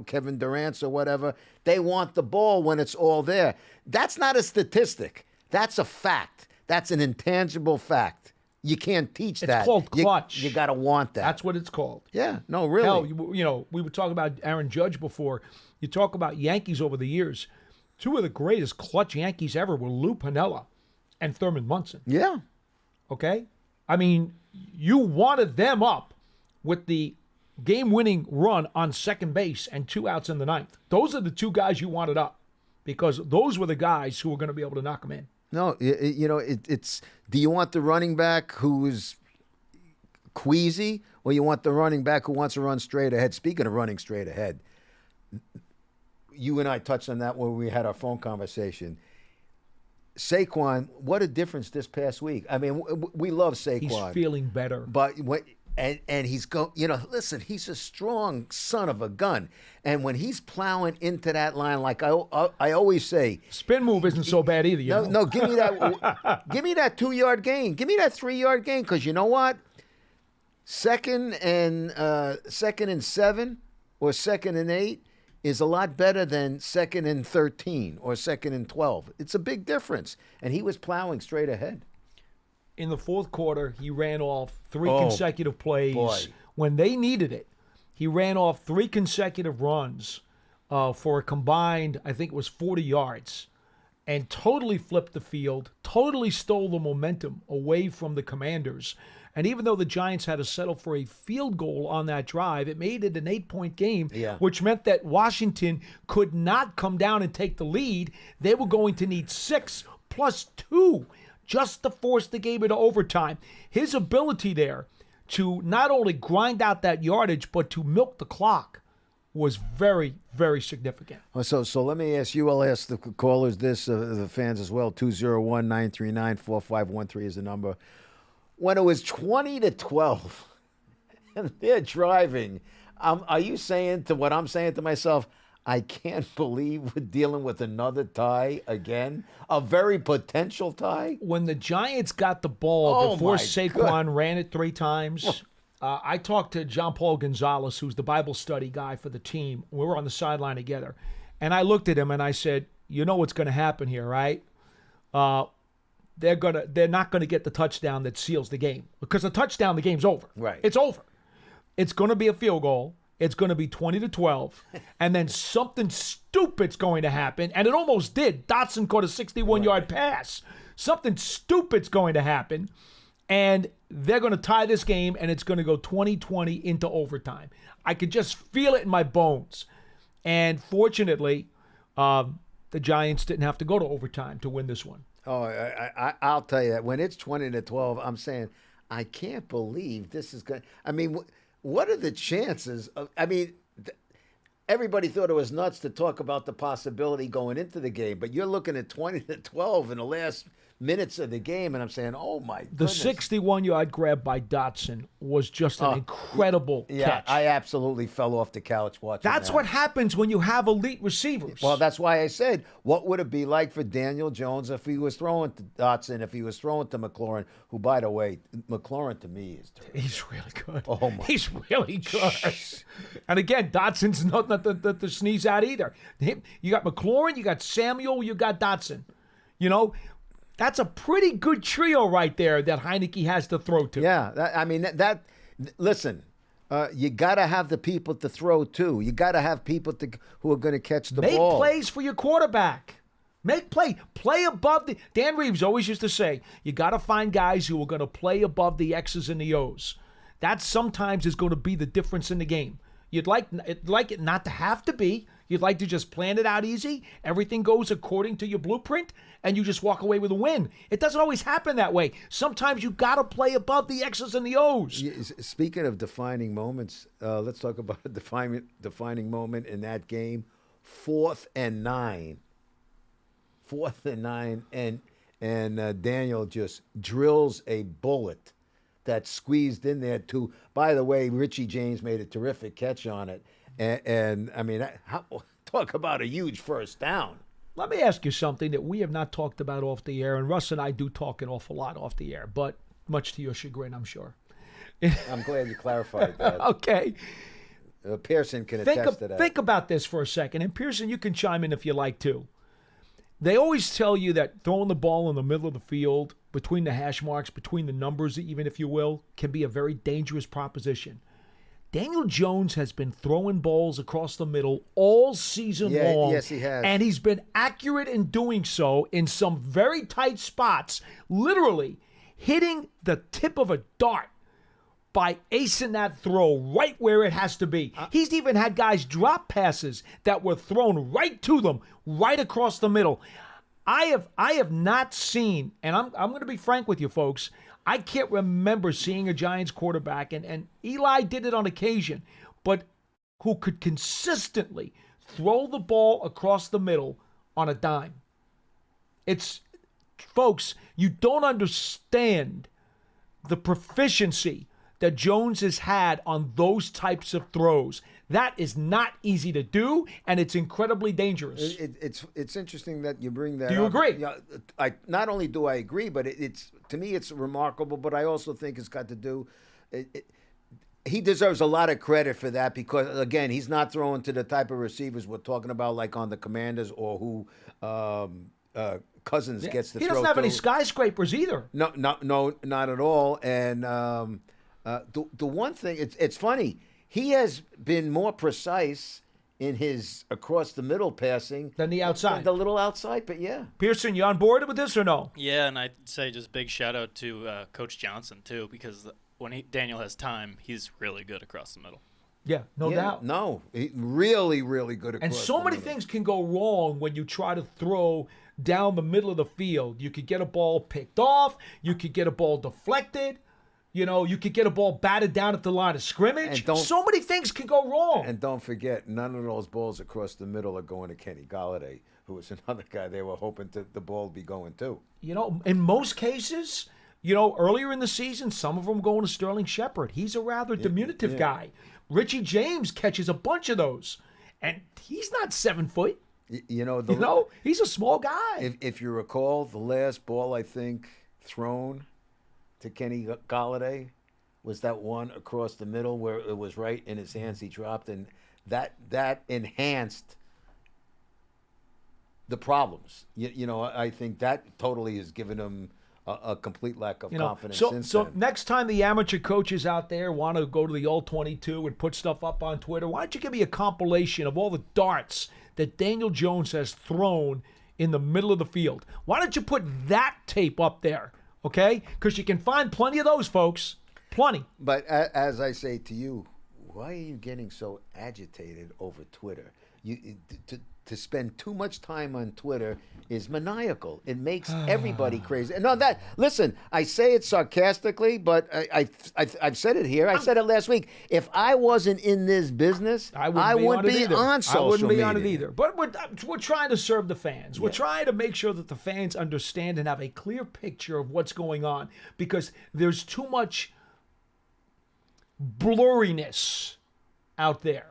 Kevin Durant's or whatever, they want the ball when it's all there. That's not a statistic. That's a fact. That's an intangible fact. You can't teach that. It's called clutch. You got to want that. That's what it's called. Yeah, no, really. Hell, we were talking about Aaron Judge before. You talk about Yankees over the years. 2 of the greatest clutch Yankees ever were Lou Piniella and Thurman Munson. Yeah. Okay? I mean, you wanted them up with the game-winning run on second base and 2 outs in the 9th. Those are the 2 guys you wanted up, because those were the guys who were going to be able to knock them in. No, it's do you want the running back who's queasy, or you want the running back who wants to run straight ahead? Speaking of running straight ahead, you and I touched on that when we had our phone conversation. Saquon, what a difference this past week. I mean, we love Saquon. He's feeling better. But and he's listen, he's a strong son of a gun. And when he's plowing into that line, like I always say, spin move isn't so bad either. No, give me that 2-yard gain. Give me that 3-yard gain, because you know what? Second and 7 or 2nd and 8 is a lot better than 2nd and 13 or 2nd and 12. It's a big difference. And he was plowing straight ahead. In the 4th quarter, he ran off 3 consecutive plays. Boy. When they needed it, he ran off 3 consecutive runs for a combined, I think it was 40 yards, and totally flipped the field, totally stole the momentum away from the Commanders. And even though the Giants had to settle for a field goal on that drive, it made it an 8-point game, which meant that Washington could not come down and take the lead. They were going to need 6 plus 2 just to force the game into overtime. His ability there to not only grind out that yardage, but to milk the clock was very, very significant. So let me ask you, I'll ask the callers this, the fans as well. 201-939-4513 is the number. When it was 20-12 and they're driving, are you saying to what I'm saying to myself, I can't believe we're dealing with another tie again? A very potential tie? When the Giants got the ball before Saquon ran it 3 times, I talked to John Paul Gonzalez, who's the Bible study guy for the team. We were on the sideline together. And I looked at him and I said, you know what's going to happen here, right? They're not going to get the touchdown that seals the game. Because the touchdown, the game's over. Right. It's over. It's going to be a field goal. it's going to be 20-12, and then something stupid's going to happen, and it almost did. Dotson caught a 61-yard pass. Something stupid's going to happen, and they're going to tie this game, and it's going to go 20-20 into overtime. I could just feel it in my bones. And fortunately, the Giants didn't have to go to overtime to win this one. Oh, I'll tell you that. When it's 20-12, I'm saying, I can't believe this is going to – I mean, what are the chances of – I mean, everybody thought it was nuts to talk about the possibility going into the game, but you're looking at 20-12 in the last minutes of the game, and I'm saying, oh, my goodness. The 61-yard grab by Dotson was just an incredible catch. I absolutely fell off the couch watching that. That's what happens when you have elite receivers. Well, that's why I said, what would it be like for Daniel Jones if he was throwing to Dotson, if he was throwing to McLaurin, who, by the way, McLaurin to me is terrific. He's really good. Oh, my. He's really good. And again, Dotson's not to sneeze at either. You got McLaurin, you got Samuel, you got Dotson. You know, that's a pretty good trio right there that Heineke has to throw to. Yeah, listen, you got to have the people to throw to. You got to have people who are going to catch the ball. Make plays for your quarterback. Make play above the. Dan Reeves always used to say, you got to find guys who are going to play above the X's and the O's. That sometimes is going to be the difference in the game. You'd like it not to have to be. You'd like to just plan it out easy. Everything goes according to your blueprint, and you just walk away with a win. It doesn't always happen that way. Sometimes you got to play above the X's and the O's. Speaking of defining moments, let's talk about a defining moment in that game. 4th and 9. 4th and 9, and Daniel just drills a bullet that squeezed in there too. By the way, Richie James made a terrific catch on it. And I mean, talk about a huge first down. Let me ask you something that we have not talked about off the air, and Russ and I do talk an awful lot off the air, but much to your chagrin, I'm sure. I'm glad you clarified that. Okay. Pearson can attest to that. Think about this for a second, and Pearson, you can chime in if you like to. They always tell you that throwing the ball in the middle of the field, between the hash marks, between the numbers, even if you will, can be a very dangerous proposition. Daniel Jones has been throwing balls across the middle all season long. Yes, he has. And he's been accurate in doing so in some very tight spots, literally hitting the tip of a dart by acing that throw right where it has to be. He's even had guys drop passes that were thrown right to them, right across the middle. I have not seen, and I'm going to be frank with you folks, I can't remember seeing a Giants quarterback, and Eli did it on occasion, but who could consistently throw the ball across the middle on a dime. Folks, you don't understand the proficiency that Jones has had on those types of throws. That is not easy to do, and it's incredibly dangerous. It's interesting that you bring that up. Do you agree? Yeah, not only do I agree, but to me it's remarkable, but I also think it's got to do he deserves a lot of credit for that because, again, he's not throwing to the type of receivers we're talking about like on the Commanders or who Cousins gets to throw to. He doesn't have any skyscrapers either. No, not at all. And the one thing, it's funny, he has been more precise in his across-the-middle passing than the outside. Than the little outside, but yeah. Pearson, you on board with this or no? Yeah, and I'd say just big shout-out to Coach Johnson, too, because when Daniel has time, he's really good across the middle. Yeah, no doubt. No, really, really good across and so many things can go wrong when you try to throw down the middle of the field. You could get a ball picked off. You could get a ball deflected. You know, you could get a ball batted down at the line of scrimmage. So many things can go wrong. And don't forget, none of those balls across the middle are going to Kenny Golladay, who was another guy they were hoping the ball would be going to. You know, in most cases, you know, earlier in the season, some of them going to Sterling Shepard. He's a rather diminutive guy. Richie James catches a bunch of those. And he's not 7 foot. He's a small guy. If you recall, the last ball, I think, thrown to Kenny Golladay was that one across the middle where it was right in his hands. He dropped, and that enhanced the problems. I think that totally has given him a complete lack of confidence. So next time the amateur coaches out there want to go to the All-22 and put stuff up on Twitter, why don't you give me a compilation of all the darts that Daniel Jones has thrown in the middle of the field? Why don't you put that tape up there, okay? Because you can find plenty of those, folks. Plenty. But as I say to you, why are you getting so agitated over Twitter? To spend too much time on Twitter is maniacal. It makes everybody crazy. No, listen, I say it sarcastically, but I've said it here. I said it last week. If I wasn't in this business, I wouldn't be on social media. I wouldn't be on it either. But we're trying to serve the fans. We're trying to make sure that the fans understand and have a clear picture of what's going on, because there's too much blurriness out there.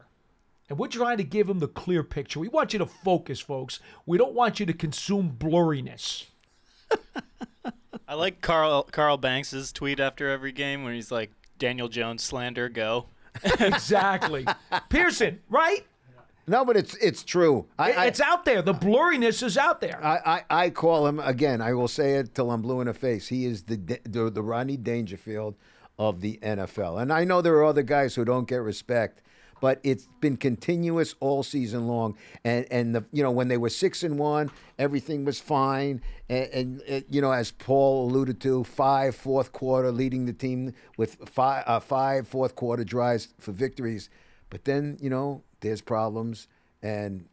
And we're trying to give them the clear picture. We want you to focus, folks. We don't want you to consume blurriness. I like Carl Banks' tweet after every game when he's like, Daniel Jones slander, go. Exactly. Pearson, right? No, but it's true. It's out there. The blurriness is out there. I call him, again, I will say it till I'm blue in the face. He is the Rodney Dangerfield of the NFL. And I know there are other guys who don't get respect, but it's been continuous all season long. And when they were 6-1, everything was fine. And as Paul alluded to, 5 fourth quarter leading the team with 5 fourth quarter drives for victories. But then, there's problems, and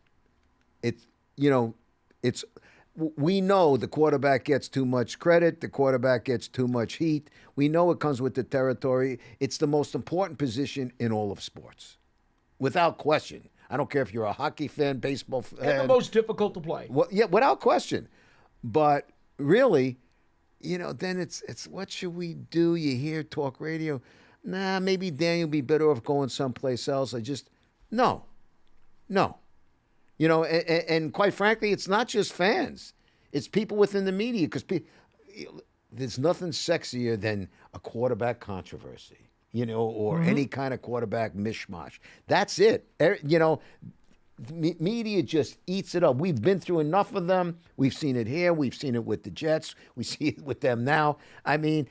we know the quarterback gets too much credit. The quarterback gets too much heat. We know it comes with the territory. It's the most important position in all of sports. Without question. I don't care if you're a hockey fan, baseball fan. And the most difficult to play. Well, yeah, without question. But really, then it's what should we do? You hear talk radio. Nah, maybe Daniel would be better off going someplace else. No. And quite frankly, it's not just fans. It's people within the media, because there's nothing sexier than a quarterback controversy. Or any kind of quarterback mishmash. That's it. Media just eats it up. We've been through enough of them. We've seen it here. We've seen it with the Jets. We see it with them now. I mean,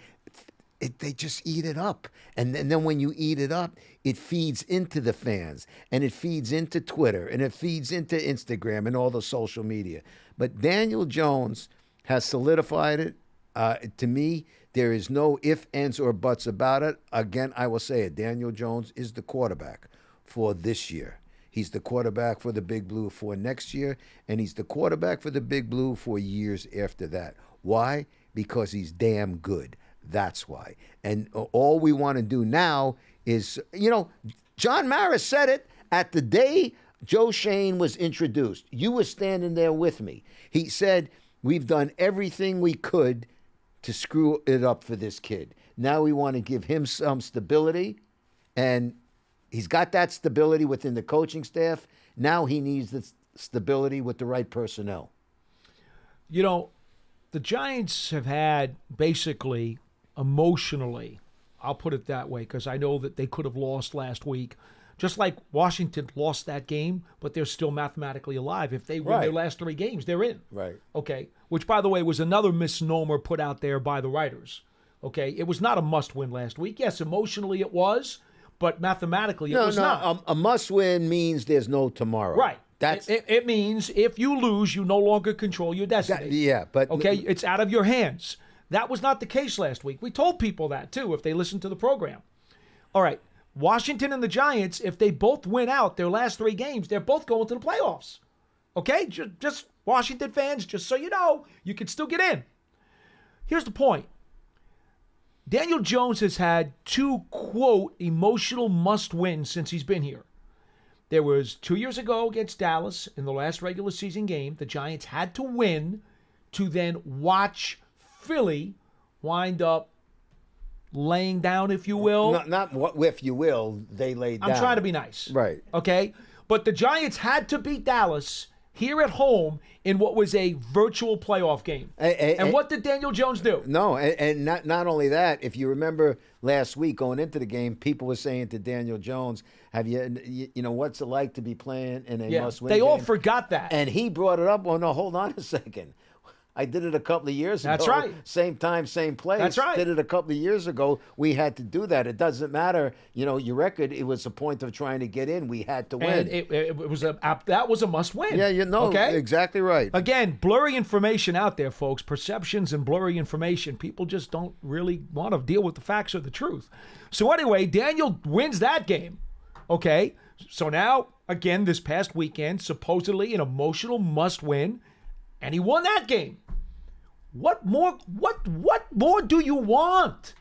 they just eat it up. And then when you eat it up, it feeds into the fans, and it feeds into Twitter, and it feeds into Instagram and all the social media. But Daniel Jones has solidified it. To me, there is no ifs, ands, or buts about it. Again, I will say it. Daniel Jones is the quarterback for this year. He's the quarterback for the Big Blue for next year, and he's the quarterback for the Big Blue for years after that. Why? Because he's damn good. That's why. And all we want to do now is, John Mara said it at the day Joe Shane was introduced. You were standing there with me. He said, we've done everything we could to screw it up for this kid. Now we want to give him some stability, and he's got that stability within the coaching staff. Now he needs the stability with the right personnel. The Giants have had basically emotionally, I'll put it that way, because I know that they could have lost last week. Just like Washington lost that game, but they're still mathematically alive. If they win their last 3 games, they're in. Right. Okay. Which, by the way, was another misnomer put out there by the writers. Okay. It was not a must-win last week. Yes, emotionally it was, but mathematically it was not. A must-win means there's no tomorrow. Right. It means if you lose, you no longer control your destiny. But okay, it's out of your hands. That was not the case last week. We told people that too if they listened to the program. All right. Washington and the Giants, if they both win out their last 3 games, they're both going to the playoffs. Okay? Just Washington fans, just so you know, you can still get in. Here's the point. Daniel Jones has had 2, quote, emotional must-wins since he's been here. There was 2 years ago against Dallas in the last regular season game. The Giants had to win to then watch Philly wind up laying down, if you will. Not if you will, they laid down. I'm trying to be nice. Right. Okay? But the Giants had to beat Dallas here at home in what was a virtual playoff game. And what did Daniel Jones do? No, and not only that, if you remember last week going into the game, people were saying to Daniel Jones, have you what's it like to be playing in a must-win game? They all forgot that. And he brought it up. Well, no, hold on a second. I did it a couple of years ago. That's right. Same time, same place. That's right. Did it a couple of years ago. We had to do that. It doesn't matter. Your record, it was a point of trying to get in. We had to win. And that was a must win. Yeah, okay? Exactly right. Again, blurry information out there, folks. Perceptions and blurry information. People just don't really want to deal with the facts or the truth. So anyway, Daniel wins that game. Okay? So now, again, this past weekend, supposedly an emotional must-win, and he won that game. What more do you want?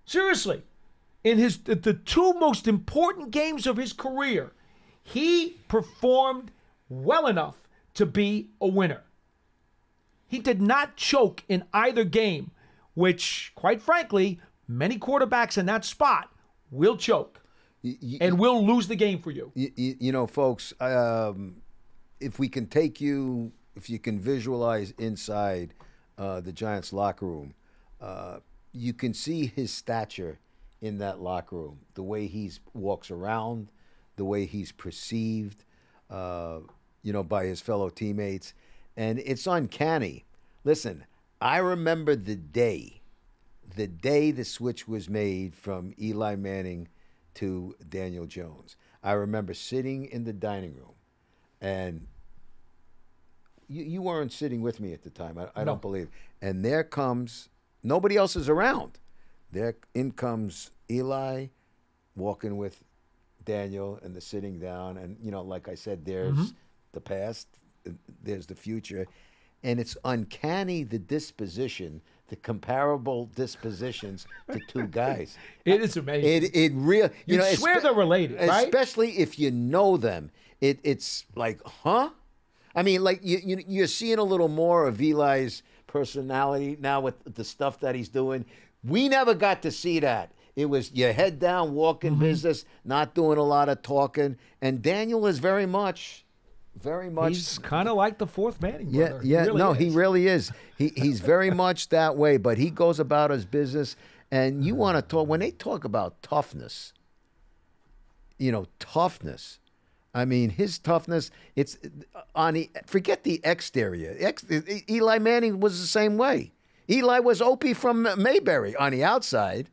Seriously. In the two most important games of his career, he performed well enough to be a winner. He did not choke in either game, which, quite frankly, many quarterbacks in that spot will choke and will lose the game for you. Folks, if you can visualize inside the Giants locker room, you can see his stature in that locker room, the way he walks around, the way he's perceived, by his fellow teammates. And it's uncanny. Listen, I remember the day the switch was made from Eli Manning to Daniel Jones. I remember sitting in the dining room, and you weren't sitting with me at the time. I don't believe. And there comes, nobody else is around. There in comes Eli walking with Daniel, and they're sitting down. And, like I said, there's the past, there's the future. And it's uncanny, the comparable dispositions to two guys. It is amazing. It real. You swear they're related, right? Especially if you know them. It's like, huh? I mean, like you're seeing a little more of Eli's personality now with the stuff that he's doing. We never got to see that. It was your head down, walking business, not doing a lot of talking. And Daniel is very much. He's kind of like the fourth Manning brother. He really is. He's very much that way, but he goes about his business. And you want to talk, when they talk about toughness, toughness. I mean, his toughness, it's forget the exterior. Eli Manning was the same way. Eli was Opie from Mayberry on the outside.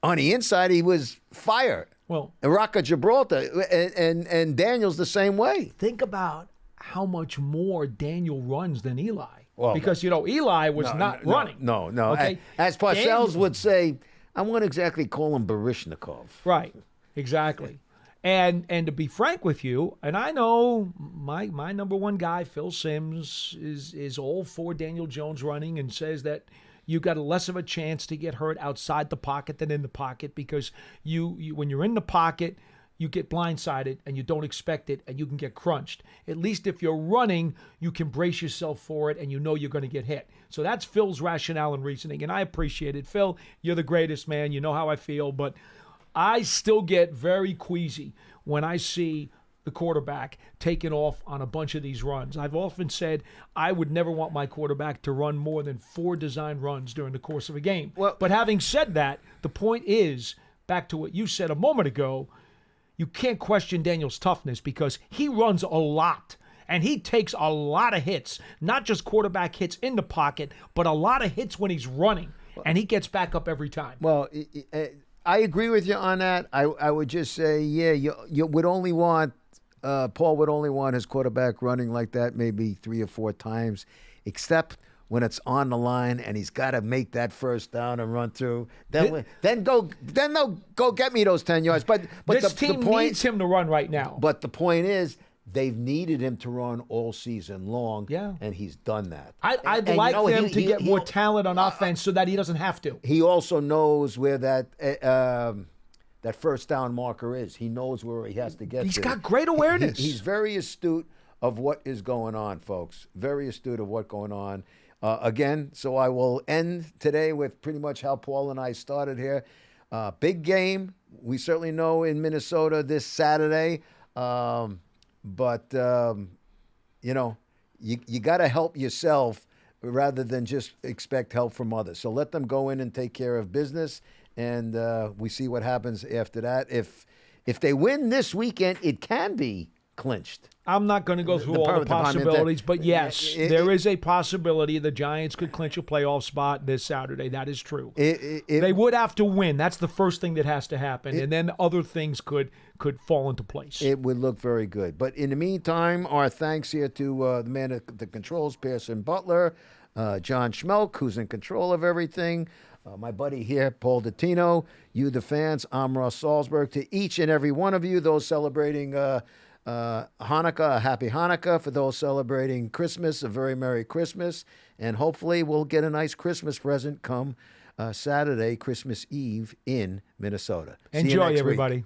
On the inside, he was fire. Well, Rock of Gibraltar, and Daniel's the same way. Think about how much more Daniel runs than Eli. Well, because, Eli was not running. No. Okay? As Parcells would say, I won't exactly call him Baryshnikov. Right, exactly. And to be frank with you, and I know my number one guy, Phil Simms, is all for Daniel Jones running and says that you got less of a chance to get hurt outside the pocket than in the pocket because you when you're in the pocket, you get blindsided and you don't expect it and you can get crunched. At least if you're running, you can brace yourself for it and you know you're going to get hit. So that's Phil's rationale and reasoning, and I appreciate it. Phil, you're the greatest, man. You know how I feel, but I still get very queasy when I see the quarterback taking off on a bunch of these runs. I've often said I would never want my quarterback to run more than 4 designed runs during the course of a game. But having said that, the point is, back to what you said a moment ago, you can't question Daniel's toughness because he runs a lot. And he takes a lot of hits, not just quarterback hits in the pocket, but a lot of hits when he's running. And he gets back up every time. Well, I agree with you on that. I would just say, you would only want, Paul would only want his quarterback running like that maybe 3 or 4 times, except when it's on the line and he's got to make that first down and run through. Then they'll go get me those 10 yards. But this team needs him to run right now. But the point is, they've needed him to run all season long, and he's done that. I'd like them to get more talent on offense so that he doesn't have to. He also knows where that first down marker is. He knows where he has to get to. He's got great awareness. He's very astute of what is going on, folks. Very astute of what's going on. Again, so I will end today with pretty much how Paul and I started here. Big game. We certainly know in Minnesota this Saturday. But you got to help yourself rather than just expect help from others. So let them go in and take care of business, and we see what happens after that. If they win this weekend, it can be clinched. I'm not going to go through all the possibilities, but yes, there is a possibility the Giants could clinch a playoff spot this Saturday. That is true. They would have to win. That's the first thing that has to happen, and then other things could fall into place. It would look very good. But in the meantime, our thanks here to the man at the controls, Pearson Butler, John Schmelk, who's in control of everything, my buddy here, Paul Dottino, you the fans, I'm Russ Salzberg. To each and every one of you, those celebrating Hanukkah, a happy Hanukkah. For those celebrating Christmas, a very Merry Christmas. And hopefully we'll get a nice Christmas present come Saturday, Christmas Eve in Minnesota. Enjoy, everybody. Week.